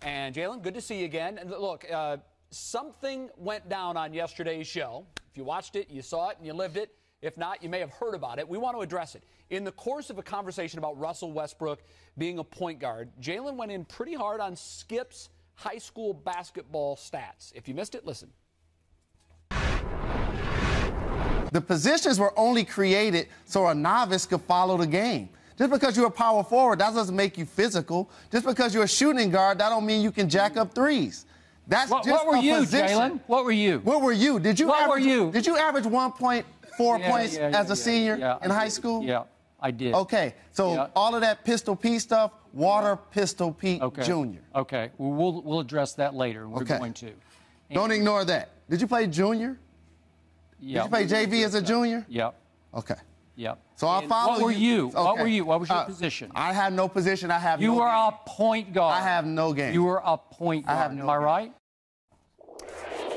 And Jalen, good to see you again. And look, something went down on yesterday's show. If you watched it, you saw it, and you lived it. If not, you may have heard about it. We want to address it. In the course of a conversation about Russell Westbrook being a point guard, Jalen went in pretty hard on Skip's high school basketball stats. If you missed it, listen. The positions were only created so a novice could follow the game. Just because you're a power forward, that doesn't make you physical. Just because you're a shooting guard, that don't mean you can jack up threes. That's just what were a you, position. Jalen? What were you? What were you? Did you average 1.4 points as a senior in high school? Yeah, I did. Okay, so all of that Pistol Pete stuff, Water Pistol Pete Jr. Okay, well, we'll address that later. We're going to. Don't ignore that. Did you play junior? Yeah. Did you play JV as a junior? Yep. Okay. Yep. So I'll follow you. What were you? Okay. What were you? What was your position? I had no position. I have you no were game. a point guard. I have no game. You were a point guard. I have no Am I right?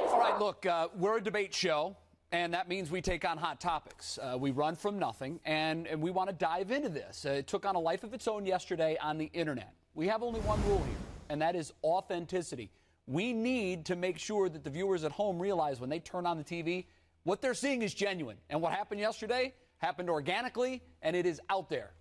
All right, look, we're a debate show, and that means we take on hot topics. We run from nothing, and we want to dive into this. It took on a life of its own yesterday on the internet. We have only one rule here, and that is authenticity. We need to make sure that the viewers at home realize when they turn on the TV, what they're seeing is genuine. And what happened yesterday happened organically, and it is out there.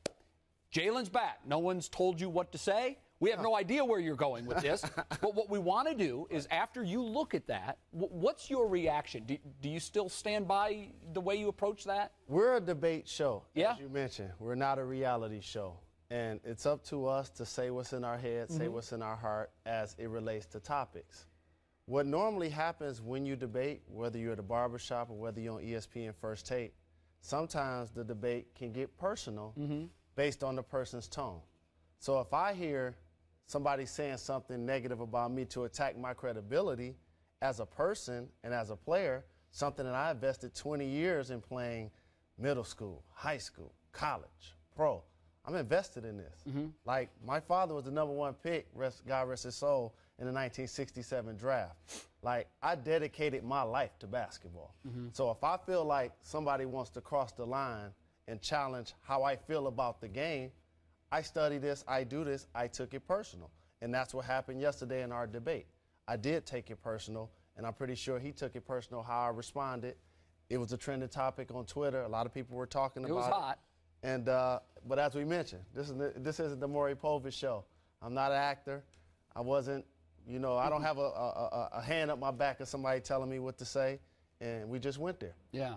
Jalen's back. No one's told you what to say. We have no idea where you're going with this. But what we want to do is after you look at that, what's your reaction? Do you still stand by the way you approach that? We're a debate show, as you mentioned. We're not a reality show. And it's up to us to say what's in our head, say what's in our heart as it relates to topics. What normally happens when you debate, whether you're at a barbershop or whether you're on ESPN First Take, sometimes the debate can get personal based on the person's tone. So if I hear somebody saying something negative about me to attack my credibility as a person and as a player, something that I invested 20 years in playing middle school, high school, college, pro, I'm invested in this. Like, my father was the #1 pick, God rest his soul, in the 1967 draft. Like, I dedicated my life to basketball. So if I feel like somebody wants to cross the line and challenge how I feel about the game, I study this, I do this, I took it personal. And that's what happened yesterday in our debate. I did take it personal, and I'm pretty sure he took it personal how I responded. It was a trending topic on Twitter. A lot of people were talking about it. It was hot. And, but as we mentioned, this isn't the Maury Povich show. I'm not an actor. I wasn't, you know, I don't have a hand up my back of somebody telling me what to say, and we just went there. Yeah.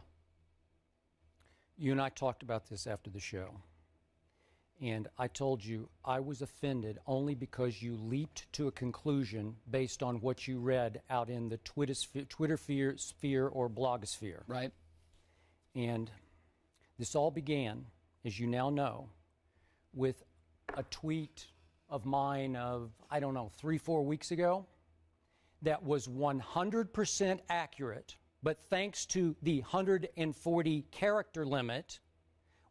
You and I talked about this after the show, and I told you I was offended only because you leaped to a conclusion based on what you read out in the Twitter sphere or blogosphere. Right. And this all began, as you now know, with a tweet of mine of, I don't know, 3-4 weeks ago that was 100% accurate, but thanks to the 140 character limit,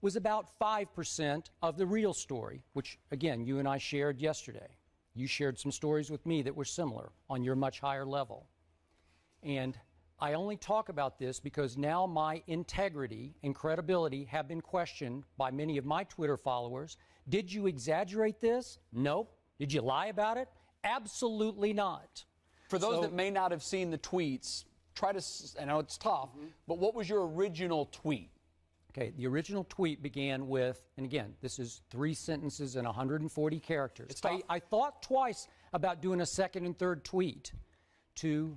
was about 5% of the real story, which, again, you and I shared yesterday. You shared some stories with me that were similar on your much higher level. And I only talk about this because now my integrity and credibility have been questioned by many of my Twitter followers. Did you exaggerate this? Nope. Did you lie about it? Absolutely not. For those that may not have seen the tweets, try to, I know it's tough, but what was your original tweet? Okay, the original tweet began with, and again, this is 3 sentences and 140 characters. It's tough. I thought twice about doing a second and third tweet to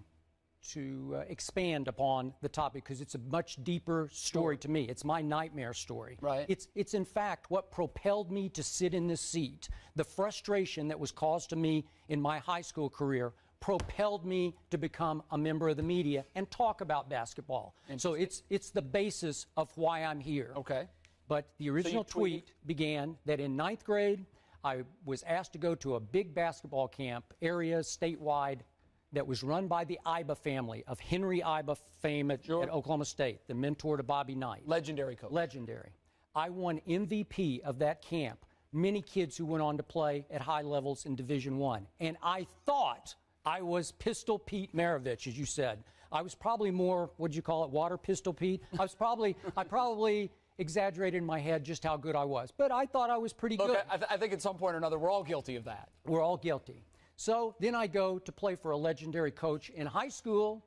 expand upon the topic because it's a much deeper story to me. It's my nightmare story. Right. It's in fact what propelled me to sit in this seat. The frustration that was caused to me in my high school career propelled me to become a member of the media and talk about basketball. So it's the basis of why I'm here. Okay. But the original tweet began that in 9th grade, I was asked to go to a big basketball camp, area statewide, that was run by the Iba family of Henry Iba fame at Oklahoma State, the mentor to Bobby Knight. Legendary coach. Legendary. I won MVP of that camp. Many kids who went on to play at high levels in Division I. And I thought I was Pistol Pete Maravich, as you said. I was probably more, what'd you call it, Water Pistol Pete? I probably exaggerated in my head just how good I was. But I thought I was pretty good. I think at some point or another, we're all guilty of that. We're all guilty. So then I go to play for a legendary coach in high school.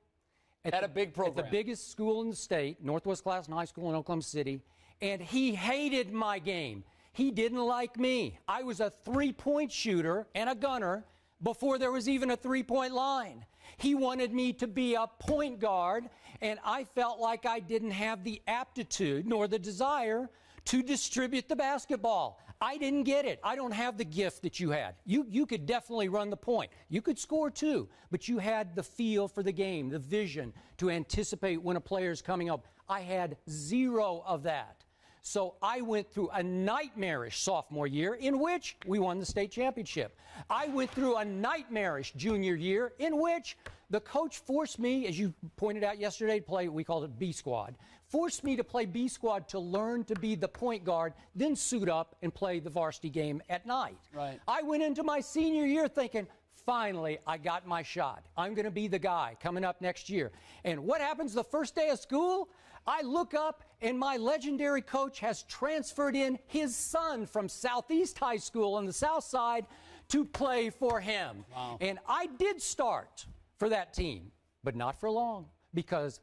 At a big program. At the biggest school in the state, Northwest Classen High School in Oklahoma City. And he hated my game. He didn't like me. I was a three-point shooter and a gunner before there was even a three-point line. He wanted me to be a point guard, and I felt like I didn't have the aptitude nor the desire to distribute the basketball. I didn't get it. I don't have the gift that you had. You could definitely run the point. You could score too, but you had the feel for the game, the vision to anticipate when a player is coming up. I had zero of that. So I went through a nightmarish sophomore year in which we won the state championship. I went through a nightmarish junior year in which the coach forced me, as you pointed out yesterday, to play, we called it B squad, forced me to play B squad to learn to be the point guard, then suit up and play the varsity game at night. Right. I went into my senior year thinking, finally, I got my shot. I'm going to be the guy coming up next year. And what happens the first day of school? I look up, and my legendary coach has transferred in his son from Southeast High School on the South Side to play for him. Wow. And I did start for that team, but not for long, because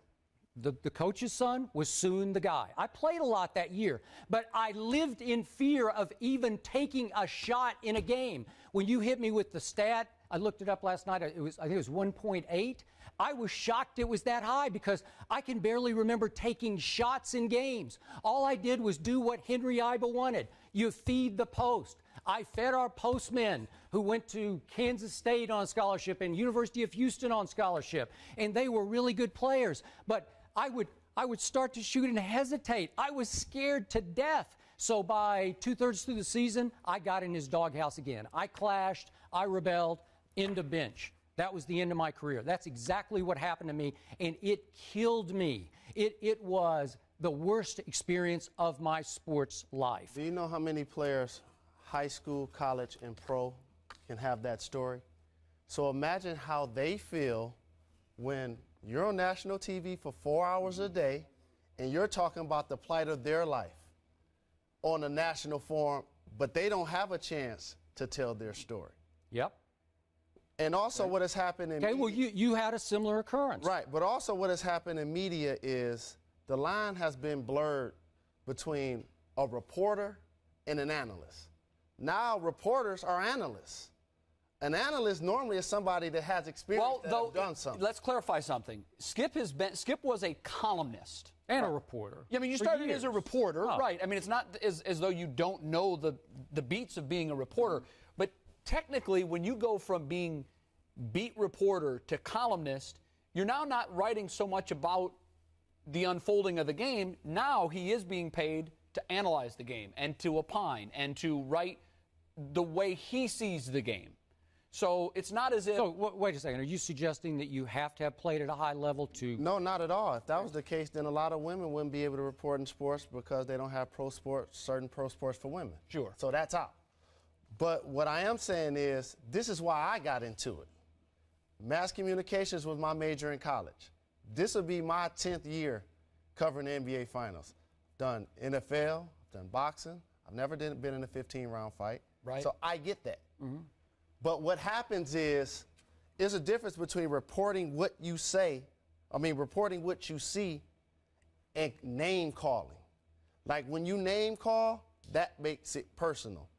the coach's son was soon the guy. I played a lot that year, but I lived in fear of even taking a shot in a game. When you hit me with the stat, I looked it up last night, I think it was 1.8. I was shocked it was that high because I can barely remember taking shots in games. All I did was do what Henry Iba wanted. You feed the post. I fed our postmen who went to Kansas State on scholarship and University of Houston on scholarship, and they were really good players. But I would start to shoot and hesitate. I was scared to death. So by 2/3 through the season, I got in his doghouse again. I clashed, I rebelled, end of bench. That was the end of my career. That's exactly what happened to me, and it killed me. It was the worst experience of my sports life. Do you know how many players, high school, college, and pro, can have that story? So imagine how they feel when you're on national TV for 4 hours a day and you're talking about the plight of their life on a national forum, but they don't have a chance to tell their story. Yep. And also what has happened in Okay, media, well, you had a similar occurrence. right, but also what has happened in media is the line has been blurred between a reporter and an analyst. Now reporters are analysts. An analyst normally is somebody that has experience that have done something. Let's clarify something. Skip was a columnist. And a reporter. Yeah, I mean, you for started years. as a reporter, Oh. right? I mean, it's not as though you don't know the beats of being a reporter. But technically, when you go from being beat reporter to columnist, you're now not writing so much about the unfolding of the game. Now he is being paid to analyze the game and to opine and to write the way he sees the game. So it's not as if... So, wait a second. Are you suggesting that you have to have played at a high level to... No, not at all. If that was the case, then a lot of women wouldn't be able to report in sports because they don't have certain pro sports for women. Sure. So that's out. But what I am saying is, this is why I got into it. Mass communications was my major in college. This will be my 10th year covering the NBA Finals. Done NFL, done boxing. I've never been in a 15-round fight. Right. So I get that. Mm-hmm. But what happens is, there's a difference between reporting what you say, reporting what you see, and name calling. Like when you name call, that makes it personal.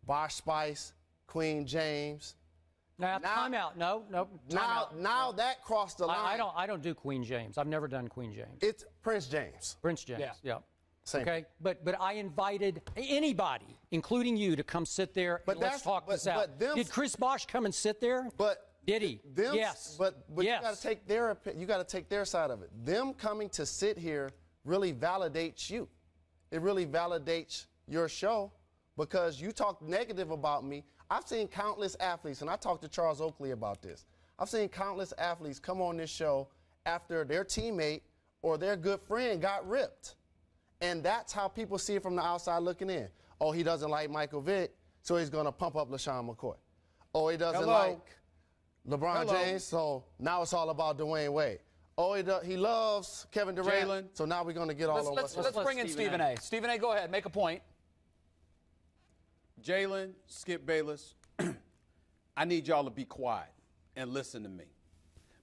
Bosh Spice, Queen James. Now, time out. No. Now that crossed the line. I don't do Queen James. I've never done Queen James. It's Prince James. Prince James. Yeah. Same. Okay, but I invited anybody, including you, to come sit there and let's talk this out. Did Chris Bosh come and sit there? Did he? Yes. But yes. you got to take their side of it. Them coming to sit here really validates you. It really validates your show because you talk negative about me. I've seen countless athletes, and I talked to Charles Oakley about this. I've seen countless athletes come on this show after their teammate or their good friend got ripped. And that's how people see it from the outside looking in. Oh, he doesn't like Michael Vick, so he's going to pump up LaShawn McCoy. Oh, he doesn't like LeBron James, so now it's all about Dwayne Wade. Oh, he loves Kevin Durant, Jalen. so now we're going to get all over. Let's bring in Stephen A. Stephen A., go ahead, make a point. Jalen, Skip Bayless, I need y'all to be quiet and listen to me.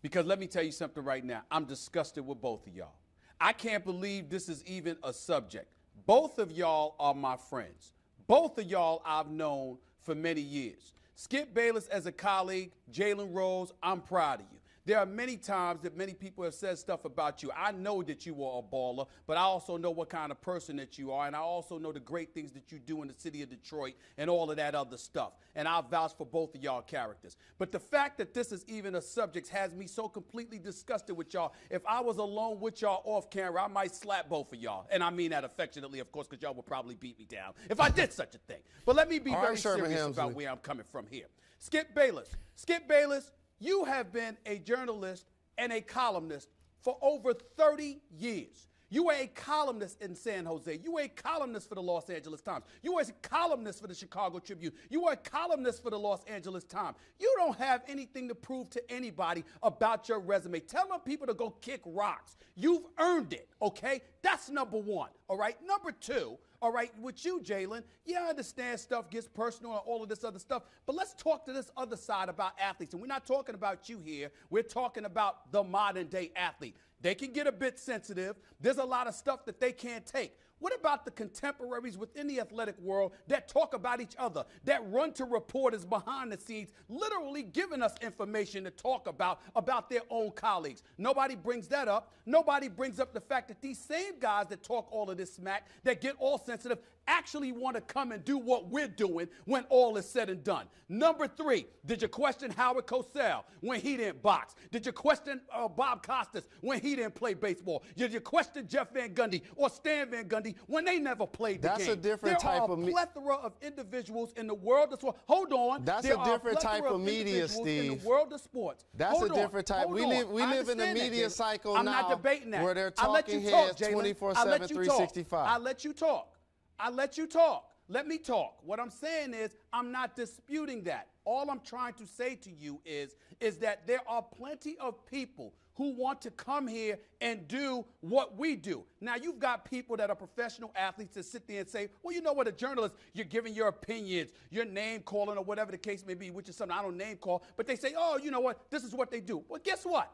Because let me tell you something right now. I'm disgusted with both of y'all. I can't believe this is even a subject. Both of y'all are my friends. Both of y'all I've known for many years. Skip Bayless as a colleague, Jalen Rose, I'm proud of you. There are many times that many people have said stuff about you. I know that you are a baller, but I also know what kind of person that you are, and I also know the great things that you do in the city of Detroit and all of that other stuff. And I'll vouch for both of y'all characters. But the fact that this is even a subject has me so completely disgusted with y'all. If I was alone with y'all off camera, I might slap both of y'all. And I mean that affectionately, of course, because y'all would probably beat me down if I did such a thing. But let me be very serious about where I'm coming from here. Skip Bayless. Skip Bayless, you have been a journalist and a columnist for over 30 years. You were a columnist in San Jose. You were a columnist for the Los Angeles Times. You were a columnist for the Chicago Tribune. You were a columnist for the Los Angeles Times. You don't have anything to prove to anybody about your resume. Tell them people to go kick rocks. You've earned it, okay? That's number one, all right? Number two, all right, with you, Jalen, yeah, I understand stuff gets personal and all of this other stuff, but let's talk to this other side about athletes. And we're not talking about you here. We're talking about the modern-day athlete. They can get a bit sensitive. There's a lot of stuff that they can't take. What about the contemporaries within the athletic world that talk about each other, that run to reporters behind the scenes, literally giving us information to talk about their own colleagues? Nobody brings that up. Nobody brings up the fact that these same guys that talk all of this smack, that get all sensitive, actually want to come and do what we're doing when all is said and done. Number three, did you question Howard Cosell when he didn't box? Did you question Bob Costas when he didn't play baseball? Did you question Jeff Van Gundy or Stan Van Gundy when they never played the game? That's a different type of media. There are a plethora of individuals in the world of sports. Hold on. That's a different type of media, Steve. In the world of sports. That's a different type. We live in a media cycle now. I'm not debating that. Where they're talking heads 24/7, 365. I let you talk. I let you talk. Let me talk. What I'm saying is I'm not disputing that. All I'm trying to say to you is that there are plenty of people who want to come here and do what we do. Now, you've got people that are professional athletes that sit there and say, well, you know what, a journalist, you're giving your opinions, your name calling or whatever the case may be, which is something I don't name call, but they say, oh, you know what, this is what they do. Well, guess what?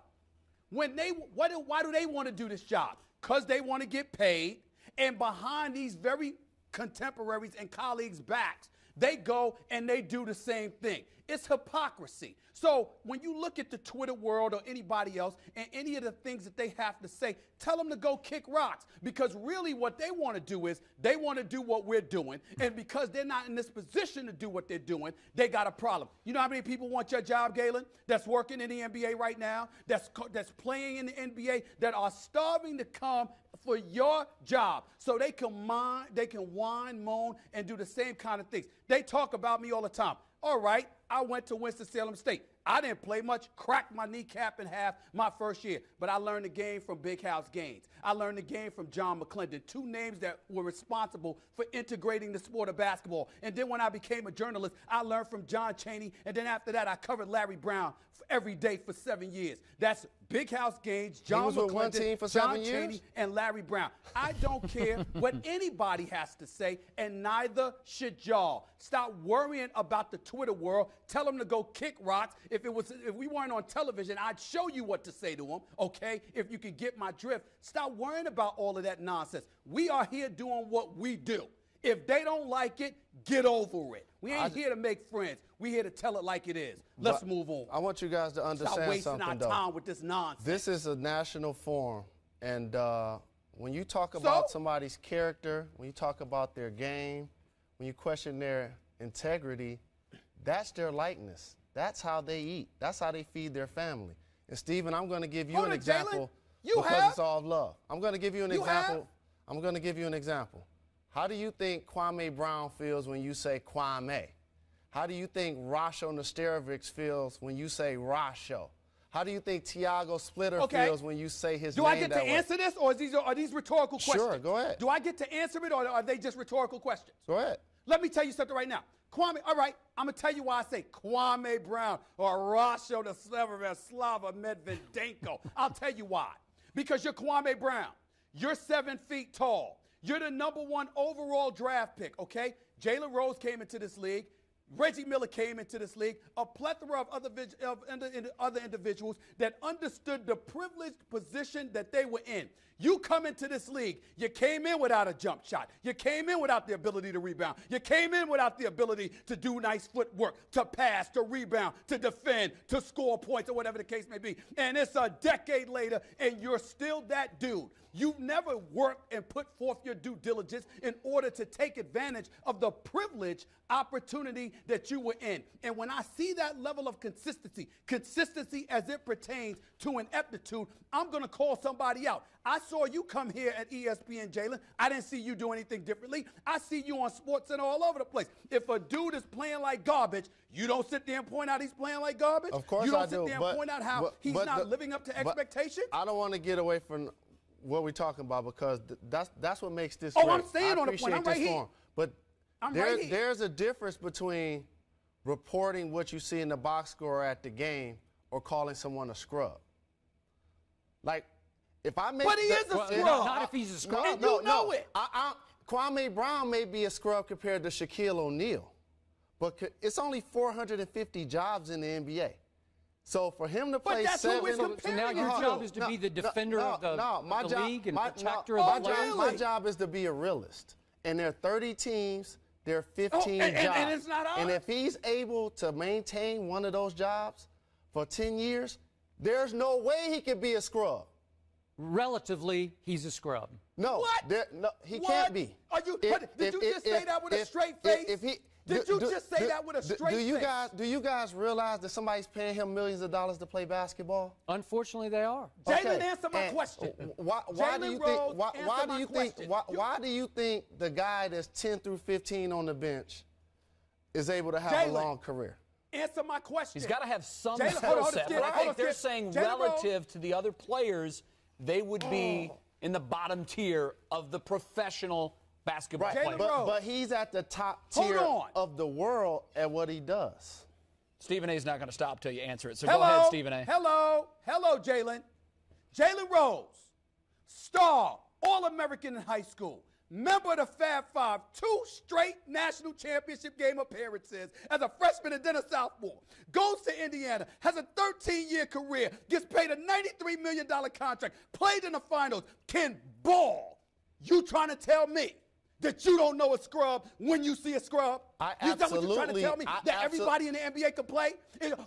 Why do they want to do this job? Because they want to get paid, and behind these very contemporaries and colleagues' backs, they go and they do the same thing. It's hypocrisy. So when you look at the Twitter world or anybody else and any of the things that they have to say, tell them to go kick rocks, because really what they want to do is they want to do what we're doing, and because they're not in this position to do what they're doing, they got a problem. You know how many people want your job, Galen, that's working in the NBA right now, that's playing in the NBA, that are starving to come for your job so they can whine, moan, and do the same kind of things. They talk about me all the time. All right, I went to Winston-Salem State. I didn't play much, cracked my kneecap in half my first year, but I learned the game from Big House Gaines. I learned the game from John McClendon, two names that were responsible for integrating the sport of basketball. And then when I became a journalist, I learned from John Chaney, and then after that, I covered Larry Brown every day for 7 years. That's Big House Gaines, John McClendon, John Chaney, and Larry Brown. I don't care what anybody has to say, and neither should y'all. Stop worrying about the Twitter world. Tell them to go kick rocks. If we weren't on television, I'd show you what to say to them, okay, if you could get my drift. Stop worrying about all of that nonsense. We are here doing what we do. If they don't like it, get over it. We ain't here to make friends. We're here to tell it like it is. Let's move on. I want you guys to understand something, though. Stop wasting our time with this nonsense. This is a national forum, and when you talk about somebody's character, when you talk about their game, when you question their integrity, that's their likeness. That's how they eat. That's how they feed their family. And, Stephen, I'm going to give you an example because it's all love. I'm going to give you an example. I'm going to give you an example. How do you think Kwame Brown feels when you say Kwame? How do you think Rasho Nesterovic feels when you say Rasho? How do you think Tiago Splitter feels when you say his name that way? Do I get to answer this, or are these rhetorical questions? Sure, go ahead. Do I get to answer it, or are they just rhetorical questions? Go ahead. Let me tell you something right now. Kwame, all right, I'm going to tell you why I say Kwame Brown or Rasho Nesterovic, Slava Medvedenko. I'll tell you why. Because you're Kwame Brown. You're 7 feet tall. You're the #1 overall draft pick, okay? Jalen Rose came into this league. Reggie Miller came into this league, a plethora of other individuals that understood the privileged position that they were in. You come into this league, you came in without a jump shot. You came in without the ability to rebound. You came in without the ability to do nice footwork, to pass, to rebound, to defend, to score points, or whatever the case may be. And it's a decade later, and you're still that dude. You've never worked and put forth your due diligence in order to take advantage of the privilege opportunity that you were in. And when I see that level of consistency as it pertains to an aptitude, I'm going to call somebody out. I saw you come here at ESPN, Jalen. I didn't see you do anything differently. I see you on SportsCenter all over the place. If a dude is playing like garbage, you don't sit there and point out he's playing like garbage. Of course you don't I sit do, there and point out how he's not living up to expectation. I don't want to get away from what we're talking about because that's what makes this. Oh, great. I'm staying on the point. I'm right here. But there's a difference between reporting what you see in the box score at the game or calling someone a scrub. Like, if I make. But he is a scrub. Not if he's a scrub. And you know it. Kwame Brown may be a scrub compared to Shaquille O'Neal, but it's only 450 jobs in the NBA. So for him to play that's seven, who we're So now your job is to be the defender of the league and protector of the players? My job is to be a realist. And there are 30 teams, there are 15 jobs. And it's not ours. And if he's able to maintain one of those jobs for 10 years, there's no way he could be a scrub. Relatively, he's a scrub. No, What? He What? can't be. Did you just say that with a straight face? Did you just say that with a straight face? Do you guys realize that somebody's paying him millions of dollars to play basketball? Unfortunately, they are. Jalen, answer my question. Why do you think the guy that's 10 through 15 on the bench is able to have a long career? Answer my question. He's got to have some Jalen, skill set. Jalen, But I think they're saying Jalen relative to the other players, they would be in the bottom tier of the professional basketball players. But he's at the top tier of the world at what he does. Stephen A. is not going to stop till you answer it. So go ahead, Stephen A. Hello, Jalen. Jalen Rose, star, All-American in high school, member of the Fab Five, 2 straight national championship game appearances as a freshman and then a sophomore. Goes to Indiana, has a 13-year career, gets paid a $93 million contract, played in the finals, can ball. You trying to tell me that you don't know a scrub when you see a scrub? Is that what you're trying to tell me? That everybody in the NBA can play?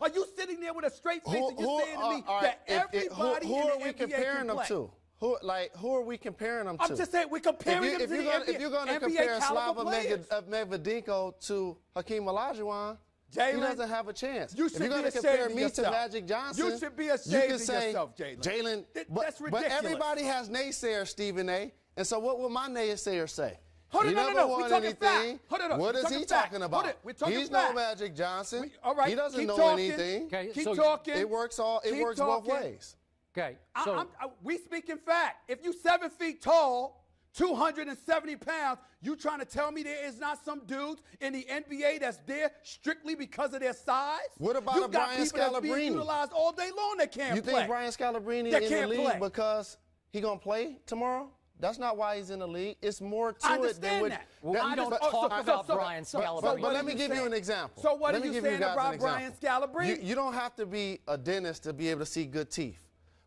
Are you sitting there with a straight face and you're saying to me that everybody in the NBA can play? Who are we comparing them to? Who are we comparing them to? I'm just saying we're comparing them to the NBA. If you're going to compare Slava Medvedenko to Hakeem Olajuwon, he doesn't have a chance. You should if you're be going to compare ashamed me of to yourself. Magic Johnson, You should be ashamed of yourself, Jalen. That's ridiculous. But everybody has naysayers, Stephen A. And so what will my naysayer say? Hold on, he never no. won We're talking anything. fact. Hold on, what is he talking about? We're talking He's fact. no Magic Johnson. All right, he doesn't keep know talking. anything. Okay, keep so talking. It works both ways. Okay, so we speak in fact. If you 7 feet tall, 270 pounds, you trying to tell me there is not some dudes in the NBA that's there strictly because of their size? What about you got Brian people that's being Scalabrine? utilized all day long that can't play. You think Brian Scalabrine That in the can't league play. because he gonna play tomorrow? That's not why he's in the league. It's more to I it understand than what. that. we don't talk about Brian Scalabrine. But let me give you an example. So what are Let me you give saying guys about an Brian example. Scalabrine? You don't have to be a dentist to be able to see good teeth.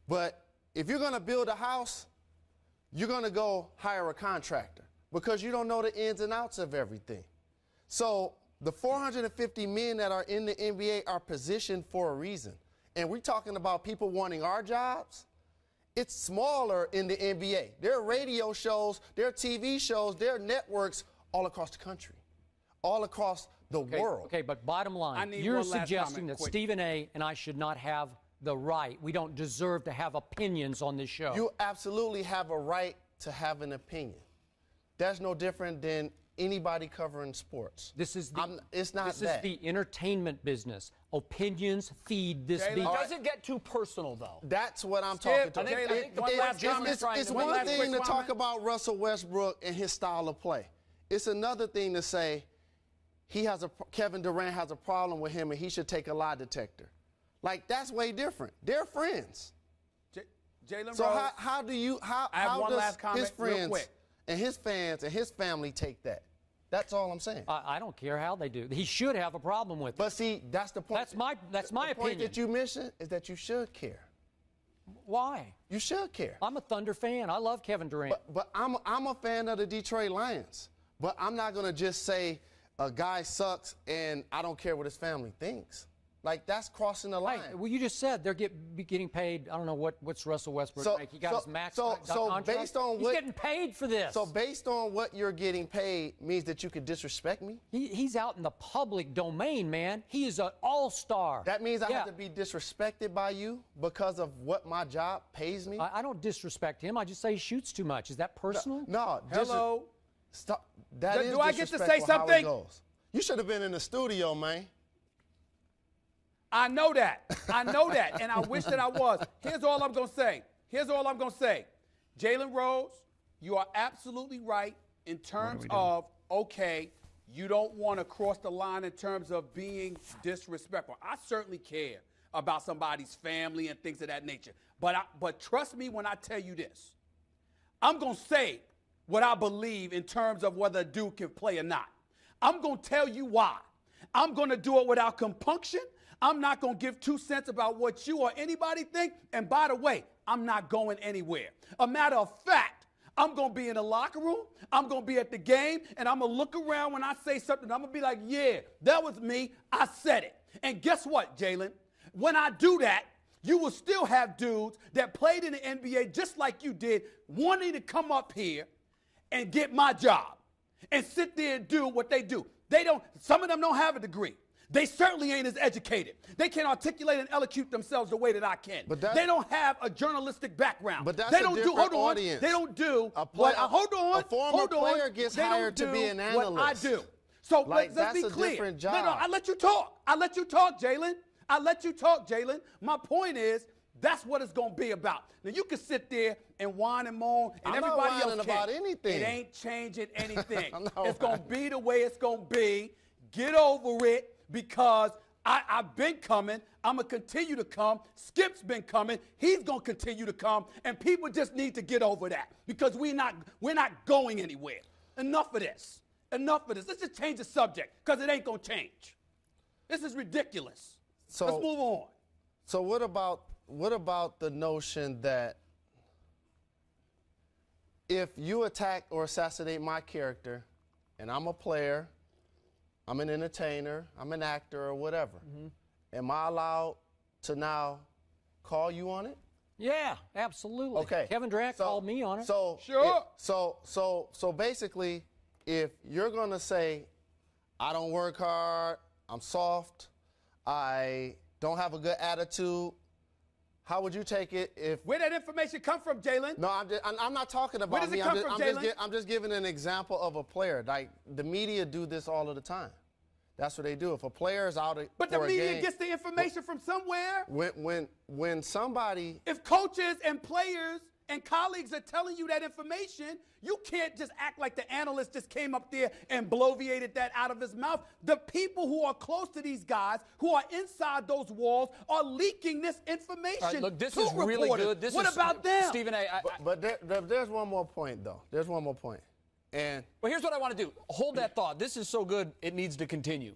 But if you're going to build a house, you're going to go hire a contractor because you don't know the ins and outs of everything. So the 450 men that are in the NBA are positioned for a reason. And we're talking about people wanting our jobs. It's smaller in the NBA. There are radio shows, there are TV shows, there are networks all across the country, all across the world. Okay, but bottom line, you're suggesting that Stephen A. and I should not have the right. We don't deserve to have opinions on this show. You absolutely have a right to have an opinion. That's no different than anybody covering sports. This is the, it's not this that. is the entertainment business. Opinions feed this beat. It doesn't get too personal, though. That's what I'm talking about. It's one thing to talk about Russell Westbrook and his style of play. It's another thing to say Kevin Durant has a problem with him and he should take a lie detector. Like, that's way different. They're friends. Jalen So Rose, how does his friends and his fans and his family take that? That's all I'm saying. I don't care how they do. He should have a problem with it. But see, that's the point. That's my the opinion. point that you mentioned is that you should care. Why? You should care. I'm a Thunder fan. I love Kevin Durant. But I'm a fan of the Detroit Lions. But I'm not going to just say a guy sucks and I don't care what his family thinks. Like, that's crossing the line. Hey, well, you just said they're getting paid. I don't know what's Russell Westbrook make. He got his max contract. Based on he's getting paid for this. So based on what you're getting paid means that you could disrespect me? He's out in the public domain, man. He is an all-star. That means I have to be disrespected by you because of what my job pays me? I don't disrespect him. I just say he shoots too much. Is that personal? No. Hello. Stop. That is do I get to say disrespectful how it something? goes. You should have been in the studio, man. I know that. I know that. And I wish that I was. Here's all I'm going to say. Jalen Rose, you are absolutely right in terms of, okay, you don't want to cross the line in terms of being disrespectful. I certainly care about somebody's family and things of that nature. But trust me when I tell you this. I'm going to say what I believe in terms of whether a dude can play or not. I'm going to tell you why. I'm going to do it without compunction. I'm not going to give 2 cents about what you or anybody think. And by the way, I'm not going anywhere. A matter of fact, I'm going to be in the locker room. I'm going to be at the game. And I'm going to look around when I say something. I'm going to be like, yeah, that was me. I said it. And guess what, Jalen? When I do that, you will still have dudes that played in the NBA just like you did, wanting to come up here and get my job and sit there and do what they do. Some of them don't have a degree. They certainly ain't as educated. They can't articulate and elocute themselves the way that I can. They don't have a journalistic background. But that's they don't a do. different Hold on. audience. They don't do. A player, hold on. A former hold on. player gets they hired don't to be an do analyst. What I do. So like, let's be that's a clear. different job. No, I let you talk. Jalen. I let you talk, Jalen. My point is, that's what it's going to be about. Now, you can sit there and whine and moan, and I'm everybody not else can. about anything. It ain't changing anything. No, it's going to be the way it's going to be. Get over it, because I've been coming. I'm going to continue to come. Skip's been coming. He's going to continue to come. And people just need to get over that, because we're not going anywhere. Enough of this. Let's just change the subject, because it ain't going to change. This is ridiculous. So, let's move on. So what about the notion that if you attack or assassinate my character, and I'm a player, I'm an entertainer, I'm an actor or whatever, am I allowed to now call you on it? Yeah, absolutely. Okay. Kevin Durant called me on it. So sure. So basically, if you're gonna say, I don't work hard, I'm soft, I don't have a good attitude, how would you take it if? Where that information come from, Jalen? No, I'm not talking about Where does it me. come from, Jalen? I'm just giving an example of a player. Like, the media do this all of the time. That's what they do. If a player is out but for the a media game, gets the information from somewhere. When somebody, if coaches and players and colleagues are telling you that information, you can't just act like the analyst just came up there and bloviated that out of his mouth. The people who are close to these guys, who are inside those walls, are leaking this information. All right, look, this to is really reporters. good. What about them? Stephen A. but there's one more point, though. There's one more point. And well, here's what I want to do. Hold that thought. This is so good, it needs to continue.